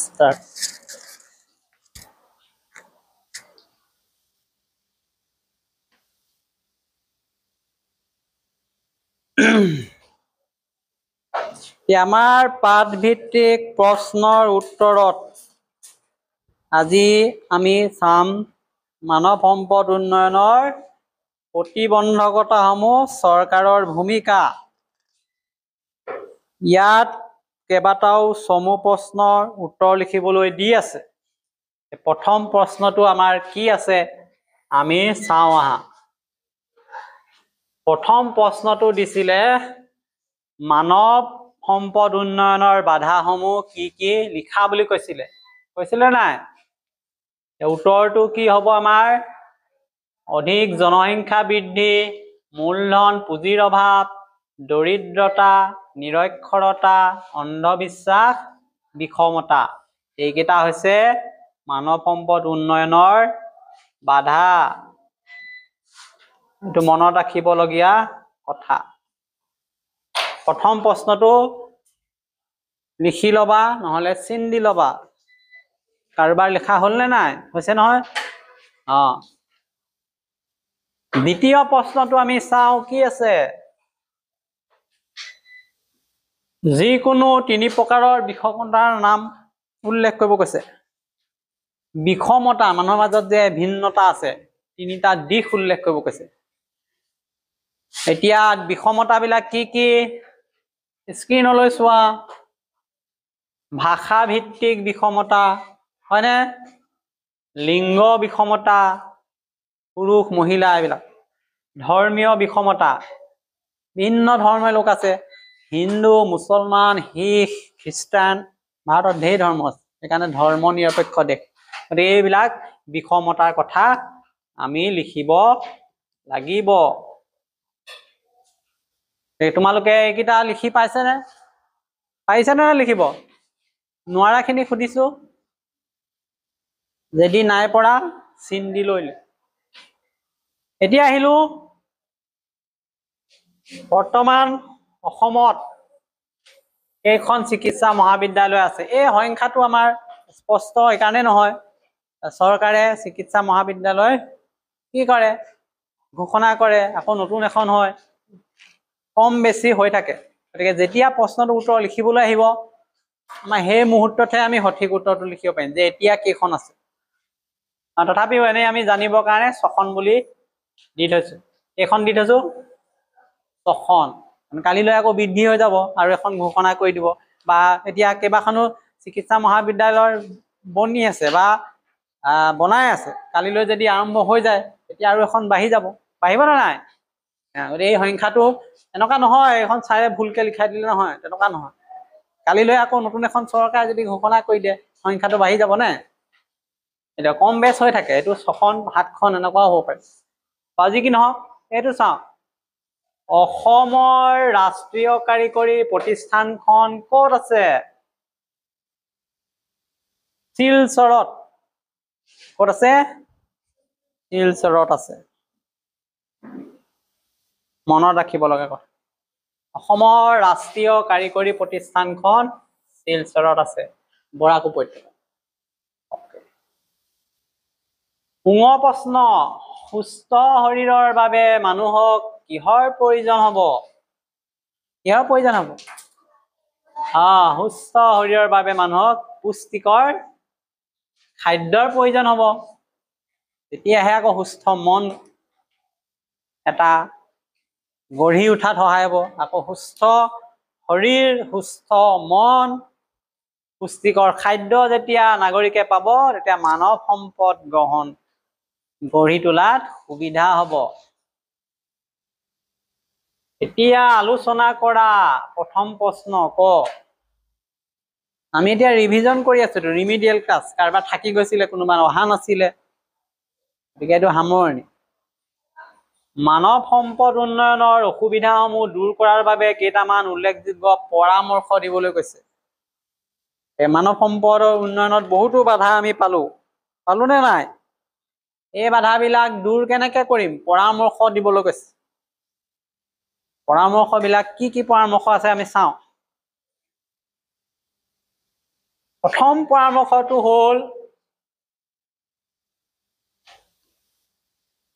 Start. আমাৰ পাঠভিত্তিক প্ৰশ্নৰ উত্তৰত আজি আমি চাম মানৱ সম্পদ উন্নয়নৰ প্ৰতিবন্ধকতাসমূহ চৰকাৰৰ ভূমিকা। ইয়াত কেইবাটাও চমু প্ৰশ্নৰ উত্তৰ লিখিবলৈ দি আছে। প্ৰথম প্ৰশ্নটো আমাৰ কি আছে আমি চাওঁ আহা। প্ৰথম প্ৰশ্নটো দিছিলে মানৱ সম্পদ উন্নয়নৰ বাধাসমূহ কি কি লিখা বুলি কৈছিলে নাই? উত্তৰটো কি হ'ব আমাৰ? অধিক জনসংখ্যা বৃদ্ধি, মূলধন পুঁজিৰ অভাৱ, দৰিদ্ৰতা, নিৰক্ষৰতা, অন্ধবিশ্বাস, বিষমতা। এইকেইটা হৈছে মানৱ সম্পদ উন্নয়নৰ বাধা। এইটো মনত ৰাখিবলগীয়া কথা। প্ৰথম প্ৰশ্নটো লিখি ল'বা, নহ'লে চিন দি ল'বা। কাৰোবাৰ লিখা হ'ল নে নাই? হৈছে নহয়? দ্বিতীয় প্ৰশ্নটো আমি চাওঁ কি আছে। যিকোনো তিনি প্ৰকাৰৰ বিষমতাৰ নাম উল্লেখ কৰিব কৈছে। বিষমতা, মানুহৰ মাজত যে ভিন্নতা আছে, তিনিটা দিশ উল্লেখ কৰিব কৈছে। এতিয়া বিষমতাবিলাক কি কি স্ক্ৰীনলৈ চোৱা। ভাষা ভিত্তিক বিষমতা, হয়নে? লিংগ বিষমতা, পুৰুষ মহিলা এইবিলাক। ধৰ্মীয় বিষমতা, ভিন্ন ধৰ্মৰ লোক আছে, হিন্দু, মুছলমান, শিখ, খ্ৰীষ্টান, ভাৰতত ঢেৰ ধৰ্ম আছে, সেইকাৰণে ধৰ্ম নিৰপেক্ষ দেশ। গতিকে এইবিলাক বিষমতাৰ কথা আমি লিখিব লাগিব। তোমালোকে এইকেইটা লিখি পাইছেনে? পাৰিছেনে লিখিব? নোৱাৰাখিনি সুধিছো। যদি নাই পৰা চিন দি লৈ। এতিয়া আহিলো বৰ্তমান অসমত কেইখন চিকিৎসা মহাবিদ্যালয় আছে। এই সংখ্যাটো আমাৰ স্পষ্ট এইকাৰণে নহয়, চৰকাৰে চিকিৎসা মহাবিদ্যালয় কি কৰে? ঘোষণা কৰে, আকৌ নতুন এখন হয়, কম বেছি হৈ থাকে। গতিকে যেতিয়া প্ৰশ্নটো উত্তৰ লিখিবলৈ আহিব, আমাৰ সেই মুহূৰ্ততহে আমি সঠিক উত্তৰটো লিখিব পাৰিম যে এতিয়া কেইখন আছে। তথাপিও এনেই আমি জানিবৰ কাৰণে 6খন বুলি দি থৈছো। এইখন দি থৈছো 6খন। কালিলৈ আকৌ বৃদ্ধি হৈ যাব আৰু এখন ঘোষণা কৰি দিব। বা এতিয়া কেইবাখনো চিকিৎসা মহাবিদ্যালয় বনি আছে বা বনাই আছে। কালিলৈ যদি আৰম্ভ হৈ যায় তেতিয়া আৰু এখন বাঢ়ি যাব। বাঢ়িব নে নাই? গতিকে এই সংখ্যাটো এনেকুৱা নহয় এখন চাৰে ভুলকে লিখাই দিলে নহয়, তেনেকুৱা নহয়। কালিলৈ আকৌ নতুন এখন চৰকাৰে যদি ঘোষণা কৰি দিয়ে সংখ্যাটো বাঢ়ি যাব নে? এতিয়া কম বেছ হৈ থাকে। এইটো 6খন 7খন এনেকুৱাও হ'ব পাৰে। আজি কি নহওক এইটো চাওঁ। অসমৰ ৰাষ্ট্ৰীয় কাৰিকৰী প্ৰতিষ্ঠানখন ক'ত আছে? শিলচৰত। ক'ত আছে? শিলচৰত আছে। মনত ৰাখিব লগা কথা। অসমৰ ৰাষ্ট্ৰীয় কাৰিকৰী প্ৰতিষ্ঠানখন শিলচৰত আছে, বৰাক উপত্যকা। প্ৰশ্ন, সুস্থ শৰীৰৰ বাবে মানুহক কিহৰ প্ৰয়োজন হ'ব? কিহৰ প্ৰয়োজন হ'ব? সুস্থ শৰীৰৰ বাবে মানুহক পুষ্টিকৰ খাদ্যৰ প্ৰয়োজন হ'ব। তেতিয়াহে আকৌ সুস্থ মন এটা গঢ়ি উঠাত সহায় হ'ব। আকৌ সুস্থ শৰীৰ, সুস্থ মন, পুষ্টিকৰ খাদ্য যেতিয়া নাগৰিকে পাব তেতিয়া মানৱ সম্পদ গঢ়ি তোলাত সুবিধা হ'ব। এতিয়া আলোচনা কৰা প্ৰথম প্ৰশ্ন ক। আমি এতিয়া ৰিভিজন কৰি আছো, ৰিমিডিয়েল ক্লাছ। কাৰোবাৰ থাকি গৈছিলে, কোনোবা অহা নাছিলে, গতিকে এইটো সামৰণি। মানৱ সম্পদ উন্নয়নৰ অসুবিধাসমূহ দূৰ কৰাৰ বাবে কেইটামান উল্লেখযোগ্য পৰামৰ্শ দিবলৈ কৈছে। মানৱ সম্পদৰ উন্নয়নত বহুতো বাধা আমি পালো নে নাই? এই বাধাবিলাক দূৰ কেনেকে কৰিম? পৰামৰ্শ দিবলৈ কৈছে। পৰামৰ্শবিলাক কি কি পৰামৰ্শ আছে আমি চাওঁ। প্ৰথম পৰামৰ্শটো হ'ল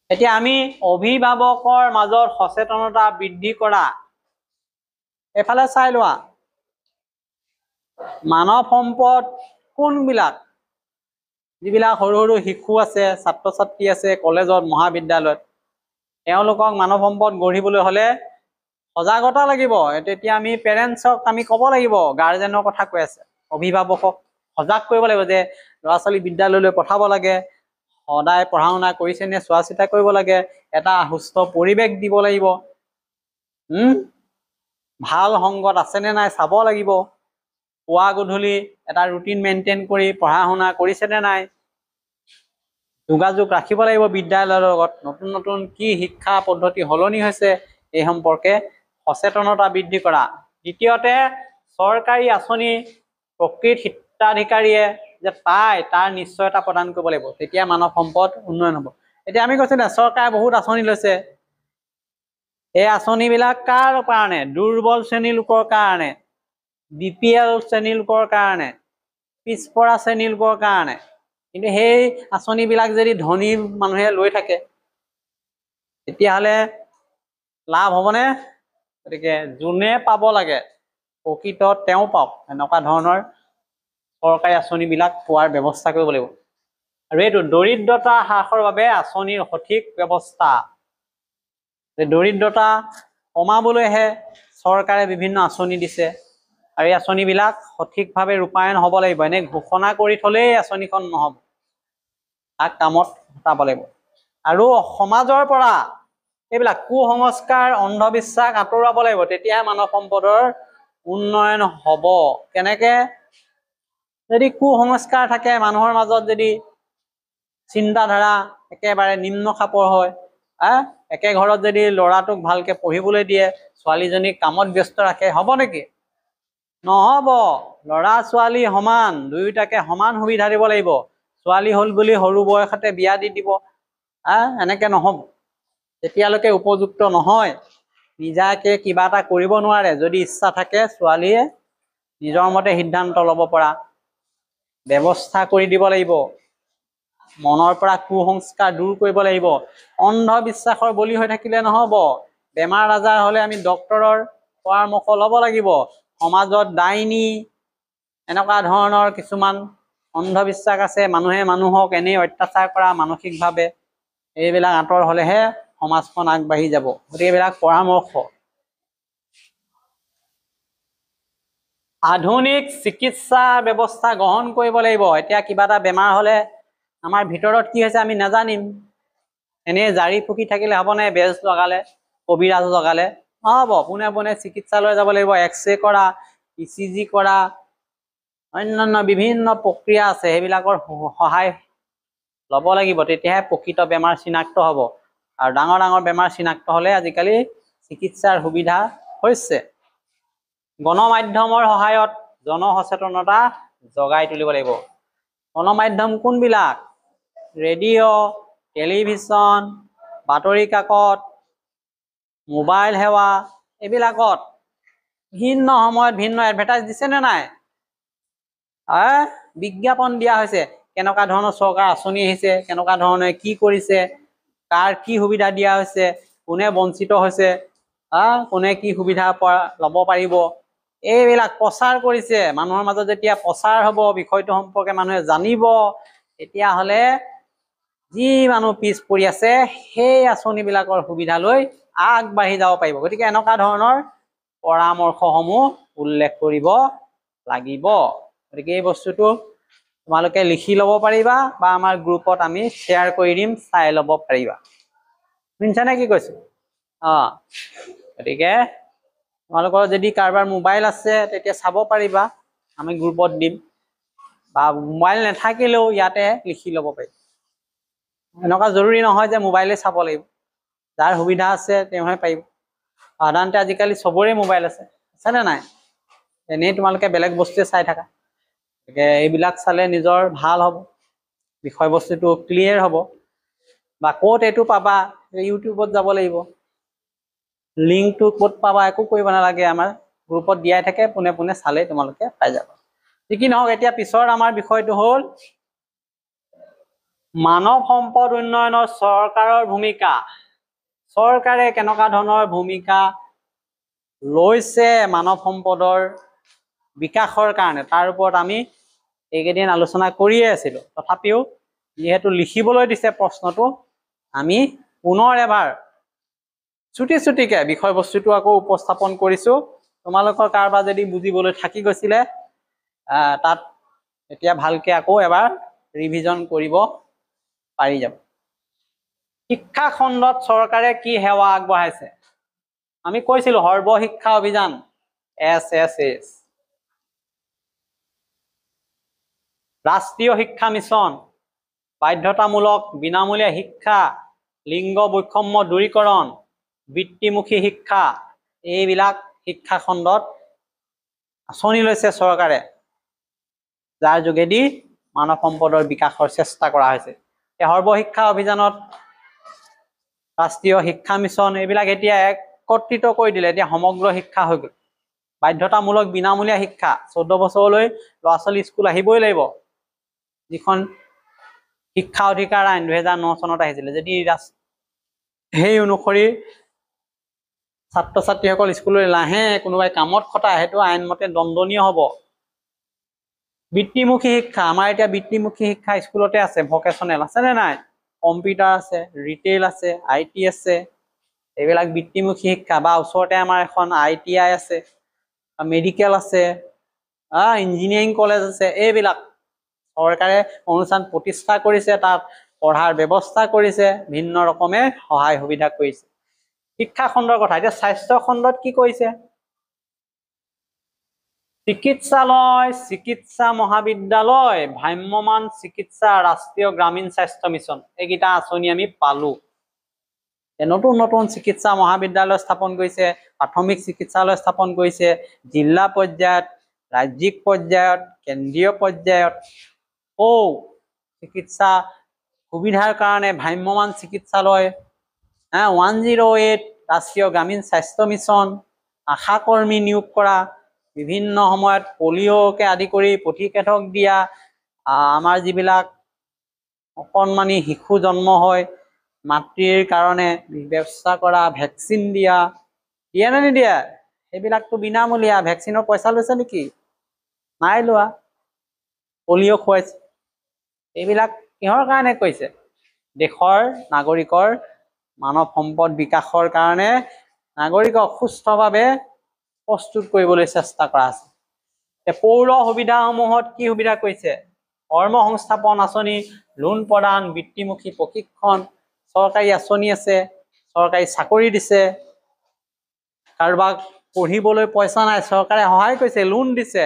এতিয়া আমি অভিভাৱকৰ মাজত সচেতনতা বৃদ্ধি কৰা। এফালে চাই লোৱা মানৱ সম্পদ কোনবিলাক, যিবিলাক সৰু সৰু শিশু আছে, ছাত্ৰ ছাত্ৰী আছে কলেজত মহাবিদ্যালয়ত, তেওঁলোকক মানৱ সম্পদ গঢ়িবলৈ হ'লে সজাগতা লাগিব। তেতিয়া আমি পেৰেণ্টছক আমি ক'ব লাগিব, গাৰ্জেনৰ কথা কৈ আছে, অভিভাৱকক সজাগ কৰিব লাগিব যে ল'ৰা ছোৱালী বিদ্যালয়লৈ পঠাব লাগে, সদায় পঢ়া শুনা কৰিছেনে চোৱা চিতা কৰিব লাগে, এটা সুস্থ পৰিৱেশ দিব লাগিব, ভাল সংগত আছেনে নাই চাব লাগিব, পুৱা গধূলি এটা ৰুটিন মেইনটেইন কৰি পঢ়া শুনা কৰিছেনে নাই, যোগাযোগ ৰাখিব লাগিব বিদ্যালয়ৰ লগত, নতুন নতুন কি শিক্ষা পদ্ধতি সলনি হৈছে এই সম্পৰ্কে সচেতনতা বৃদ্ধি কৰা। দ্বিতীয়তে চৰকাৰী আঁচনি প্ৰকৃত হিতাধিকাৰীয়ে যে পায় তাৰ নিশ্চয়তা প্ৰদান কৰিব লাগিব, তেতিয়া মানৱ সম্পদ উন্নয়ন হ'ব। এতিয়া আমি কৈছো না চৰকাৰে বহুত আঁচনি লৈছে, এই আঁচনিবিলাক কাৰ কাৰণে? দুৰ্বল শ্ৰেণীৰ লোকৰ কাৰণে, BPL শ্ৰেণীৰ লোকৰ কাৰণে, পিছপৰা শ্ৰেণীৰ লোকৰ কাৰণে। কিন্তু সেই আঁচনিবিলাক যদি ধনী মানুহে লৈ থাকে তেতিয়াহ'লে লাভ হ'বনে? গতিকে যোনে পাব লাগে প্ৰকৃত তেওঁ পাওক, এনেকুৱা ধৰণৰ চৰকাৰী আঁচনিবিলাক পোৱাৰ ব্যৱস্থা কৰিব লাগিব। আৰু এইটো দৰিদ্ৰতা হ্ৰাসৰ বাবে আঁচনিৰ সঠিক ব্যৱস্থা। দৰিদ্ৰতা কমাবলৈহে চৰকাৰে বিভিন্ন আঁচনি দিছে, আৰু এই আঁচনিবিলাক সঠিকভাৱে ৰূপায়ণ হ'ব লাগিব। এনে ঘোষণা কৰি থলেই আঁচনিখন নহ'ব, তাক কামত খটাব লাগিব। আৰু সমাজৰ পৰা এইবিলাক কুসংস্কাৰ অন্ধবিশ্বাস আঁতৰাব লাগিব, তেতিয়াহে মানৱ সম্পদৰ উন্নয়ন হ'ব। কেনেকে? যদি কুসংস্কাৰ থাকে মানুহৰ মাজত, যদি চিন্তাধাৰা একেবাৰে নিম্ন খাপৰ হয়, একে ঘৰত যদি ল'ৰাটোক ভালকে পঢ়িবলৈ দিয়ে, ছোৱালীজনীক কামত ব্যস্ত ৰাখে, হ'ব নেকি? নহ'ব। ল'ৰা ছোৱালী সমান, দুয়োটাকে সমান সুবিধা দিব লাগিব। ছোৱালী হ'ল বুলি সৰু বয়সতে বিয়া দি দিব, এনেকে নহ'ব। যেতিয়ালৈকে উপযুক্ত নহয়, নিজাকে কিবা এটা কৰিব নোৱাৰে, যদি ইচ্ছা থাকে ছোৱালীয়ে নিজৰ মতে সিদ্ধান্ত ল'ব পৰা ব্যৱস্থা কৰি দিব লাগিব। মনৰ পৰা কুসংস্কাৰ দূৰ কৰিব লাগিব। অন্ধবিশ্বাসৰ বলি হৈ থাকিলে নহ'ব। বেমাৰ আজাৰ হ'লে আমি ডক্তৰৰ পৰামৰ্শ ল'ব লাগিব। সমাজত ডাইনী এনেকুৱা ধৰণৰ কিছুমান অন্ধবিশ্বাস আছে, মানুহে মানুহক এনেই অত্যাচাৰ কৰা মানসিকভাৱে, এইবিলাক আঁতৰ হ'লেহে সমাজখন আগবাঢ়ি যাব। গতিকে এইবিলাক পৰামৰ্শ। আধুনিক চিকিৎসা ব্যৱস্থা গ্ৰহণ কৰিব লাগিব। এতিয়া কিবা এটা বেমাৰ হ'লে আমাৰ ভিতৰত কি হৈছে আমি নাজানিম, এনেই জাৰি ফুকি থাকিলে হ'বনে? বেজ লগালে, কবিৰাজ লগালে নহ'ব। পোনে পোনে চিকিৎসালয় যাব লাগিব, এক্সৰে কৰা, ECG কৰা, অন্যান্য বিভিন্ন প্ৰক্ৰিয়া আছে, সেইবিলাকৰ সহায় ল'ব লাগিব, তেতিয়াহে প্ৰকৃত বেমাৰ চিনাক্ত হ'ব। আৰু ডাঙৰ ডাঙৰ বেমাৰ চিনাক্ত হ'লে আজিকালি চিকিৎসাৰ সুবিধা হৈছে। গণমাধ্যমৰ সহায়ত জনসচেতনতা জগাই তুলিব লাগিব। গণমাধ্যম কোনবিলাক? ৰেডিঅ', টেলিভিছন, বাতৰি কাকত, মোবাইল সেৱা, এইবিলাকত ভিন্ন সময়ত ভিন্ন এডভাৰটাইজ দিছেনে নাই? বিজ্ঞাপন দিয়া হৈছে, কেনেকুৱা ধৰণৰ চৰকাৰ আঁচনি আহিছে, কেনেকুৱা ধৰণে কি কৰিছে, কাৰ কি সুবিধা দিয়া হৈছে, কোনে বঞ্চিত হৈছে, কোনে কি সুবিধা ল'ব পাৰিব, এইবিলাক প্ৰচাৰ কৰিছে। মানুহৰ মাজত যেতিয়া প্ৰচাৰ হ'ব, বিষয়টো সম্পৰ্কে মানুহে জানিব, তেতিয়াহ'লে যি মানুহ পিছ পৰি আছে সেই আঁচনিবিলাকৰ সুবিধা লৈ আগবাঢ়ি যাব পাৰিব। গতিকে এনেকুৱা ধৰণৰ পৰামৰ্শসমূহ উল্লেখ কৰিব লাগিব। গতিকে এই বস্তুটো তোমালোকে লিখি ল'ব পাৰিবা, বা আমাৰ গ্ৰুপত আমি শ্বেয়াৰ কৰি দিম, চাই ল'ব পাৰিবা। শুনিছানে কি কৈছো? গতিকে তোমালোকৰ যদি কাৰোবাৰ মোবাইল আছে তেতিয়া চাব পাৰিবা, আমি গ্ৰুপত দিম, বা মোবাইল নাথাকিলেও ইয়াতে লিখি ল'ব পাৰিব। এনেকুৱা জৰুৰী নহয় যে মোবাইলে চাব লাগিব, যাৰ সুবিধা আছে তেওঁহে পাৰিব। সাধাৰণতে আজিকালি চবৰে মোবাইল আছেনে নাই? এনেই তোমালোকে বেলেগ বস্তুৱে চাই থাকা, গতিকে এইবিলাক চালে নিজৰ ভাল হ'ব, বিষয়বস্তুটো ক্লিয়াৰ হ'ব। বা ক'ত এইটো পাবা, ইউটিউবত যাব লাগিব, লিংকটো ক'ত পাবা একো কৰিব নালাগে, আমাৰ গ্ৰুপত দিয়াই থাকে, পোনে পোনে চালেই তোমালোকে পাই যাবা। কি নহওক এতিয়া পিছৰ আমাৰ বিষয়টো হ'ল মানৱ সম্পদ উন্নয়নৰ চৰকাৰৰ ভূমিকা। চৰকাৰে কেনেকুৱা ধৰণৰ ভূমিকা লৈছে মানৱ সম্পদৰ বিকাশৰ কাৰণে তাৰ ওপৰত আমি এইকেইদিন আলোচনা কৰিয়ে আছিলোঁ। তথাপিও যিহেতু লিখিবলৈ দিছে প্ৰশ্নটো, আমি পুনৰ এবাৰ ছুটিকে বিষয়বস্তুটো আকৌ উপস্থাপন কৰিছোঁ। তোমালোকৰ কাৰোবাৰ যদি বুজিবলৈ থাকি গৈছিলে তাত এতিয়া ভালকে আকৌ এবাৰ ৰিভিজন কৰিব পাৰি যাব। শিক্ষা খণ্ডত চৰকাৰে কি সেৱা আগবঢ়াইছে? আমি কৈছিলো সৰ্বশিক্ষা অভিযান SSS, ৰাষ্ট্ৰীয় শিক্ষা মিছন, বাধ্যতামূলক বিনামূলীয়া শিক্ষা, লিংগ বৈষম্য দূৰীকৰণ, বৃত্তিমুখী শিক্ষা, এইবিলাক শিক্ষা খণ্ডত আঁচনি লৈছে চৰকাৰে, যাৰ যোগেদি মানৱ সম্পদৰ বিকাশৰ চেষ্টা কৰা হৈছে। এই সৰ্বশিক্ষা অভিযানত ৰাষ্ট্ৰীয় শিক্ষা মিছন এইবিলাক এতিয়া একত্ৰিত কৰি দিলে, এতিয়া সমগ্ৰ শিক্ষা হৈ গ'ল। বাধ্যতামূলক বিনামূলীয়া শিক্ষা, 14 বছৰলৈ ল'ৰা ছোৱালী স্কুল আহিবই লাগিব, যিখন শিক্ষা অধিকাৰ আইন 2009 চনত আহিছিলে। যদি সেই অনুসৰি ছাত্ৰ ছাত্ৰীসকল স্কুললৈ নাহে, কোনোবাই কামত খটায়, সেইটো আইনমতে দণ্ডনীয় হ'ব। বৃত্তিমুখী শিক্ষা, আমাৰ এতিয়া বৃত্তিমুখী শিক্ষা স্কুলতে আছে, ভকেচনেল আছে নে নাই? কম্পিউটাৰ আছে, ৰিটেইল আছে, IT আছে, এইবিলাক বৃত্তিমুখী শিক্ষা। বা ওচৰতে আমাৰ এখন ITI আছে, মেডিকেল আছে, ইঞ্জিনিয়াৰিং কলেজ আছে, এইবিলাক চৰকাৰে অনুষ্ঠান প্ৰতিষ্ঠা কৰিছে, তাত পঢ়াৰ ব্যৱস্থা কৰিছে, ভিন্ন ৰকমে সহায় সুবিধা কৰিছে। শিক্ষা খণ্ডৰ কথা। এতিয়া স্বাস্থ্য খণ্ডত কি কৰিছে? চিকিৎসালয়, চিকিৎসা মহাবিদ্যালয়, ভ্ৰাম্যমাণ চিকিৎসা, ৰাষ্ট্ৰীয় গ্ৰামীণ স্বাস্থ্য মিছন, এইকেইটা আঁচনি আমি পালো। নতুন নতুন চিকিৎসা মহাবিদ্যালয় স্থাপন কৰিছে, প্ৰাথমিক চিকিৎসালয় স্থাপন কৰিছে, জিলা পৰ্যায়ত, ৰাজ্যিক পৰ্যায়ত, কেন্দ্ৰীয় পৰ্যায়ত। চিকিৎসা সুবিধাৰ কাৰণে ভ্ৰাম্যমাণ চিকিৎসালয়, 108, ৰাষ্ট্ৰীয় গ্ৰামীণ স্বাস্থ্য মিছন, আশা কৰ্মী নিয়োগ কৰা, বিভিন্ন সময়ত পলিঅ'কে আদি কৰি প্ৰতিষেধক দিয়া, আমাৰ যিবিলাক অকণমানি শিশু জন্ম হয় মাতৃৰ কাৰণে ব্যৱস্থা কৰা, ভেকচিন দিয়া, দিয়ে নে নিদিয়ে? সেইবিলাকতো বিনামূলীয়া। ভেকচিনৰ পইচা লৈছে নেকি? নাই লোৱা। পলিঅ' খুৱাইছে। এইবিলাক কিহৰ কাৰণে কৈছে? দেশৰ নাগৰিকৰ মানৱ সম্পদ বিকাশৰ কাৰণে নাগৰিকক সুস্থভাৱে প্ৰস্তুত কৰিবলৈ চেষ্টা কৰা আছে। পৌৰ সুবিধাসমূহত কি সুবিধা কৰিছে? কৰ্ম সংস্থাপন আঁচনি, লোন প্ৰদান, বৃত্তিমুখী প্ৰশিক্ষণ, চৰকাৰী আঁচনি আছে, চৰকাৰী চাকৰি দিছে। কাৰোবাক পঢ়িবলৈ পইচা নাই, চৰকাৰে সহায় কৰিছে, লোন দিছে,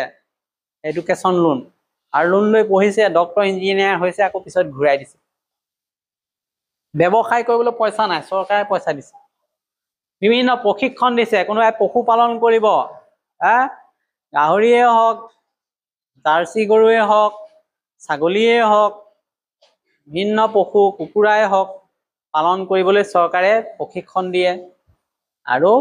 এডুকেশ্যন লোন, আৰু লোন লৈ পঢ়িছে, ডক্টৰ ইঞ্জিনিয়াৰ হৈছে, আকৌ পিছত ঘূৰাই দিছে। ব্যৱসায় কৰিবলৈ পইচা নাই, চৰকাৰে পইচা দিছে। বিভিন্ন প্ৰশিক্ষণ দিছে, কোনোবাই পশুপালন কৰিব, গাহৰিয়ে হওক, জাৰ্চি গৰুৱে হওক, ছাগলীয়ে হওক, ভিন্ন পশু, কুকুৰাই হওক, পালন কৰিবলৈ চৰকাৰে প্ৰশিক্ষণ দিয়ে আৰু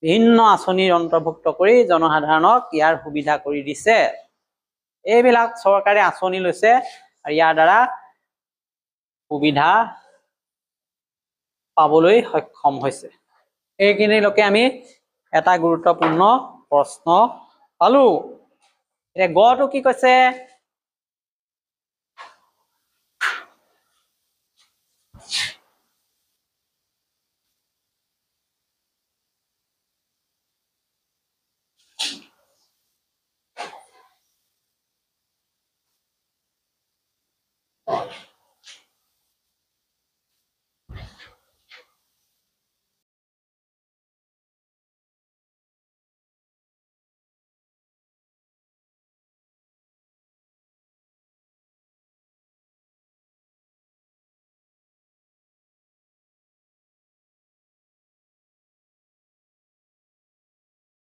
ভিন্ন আঁচনিৰ অন্তৰ্ভুক্ত কৰি জনসাধাৰণক ইয়াৰ সুবিধা কৰি দিছে। এইবিলাক চৰকাৰে আঁচনি লৈছে আৰু ইয়াৰ দ্বাৰা সুবিধা পাবলৈ সক্ষম হৈছে। এইখিনিলৈকে আমি এটা গুৰুত্বপূৰ্ণ প্ৰশ্ন পালো। এতিয়া গটো কি কৈছে?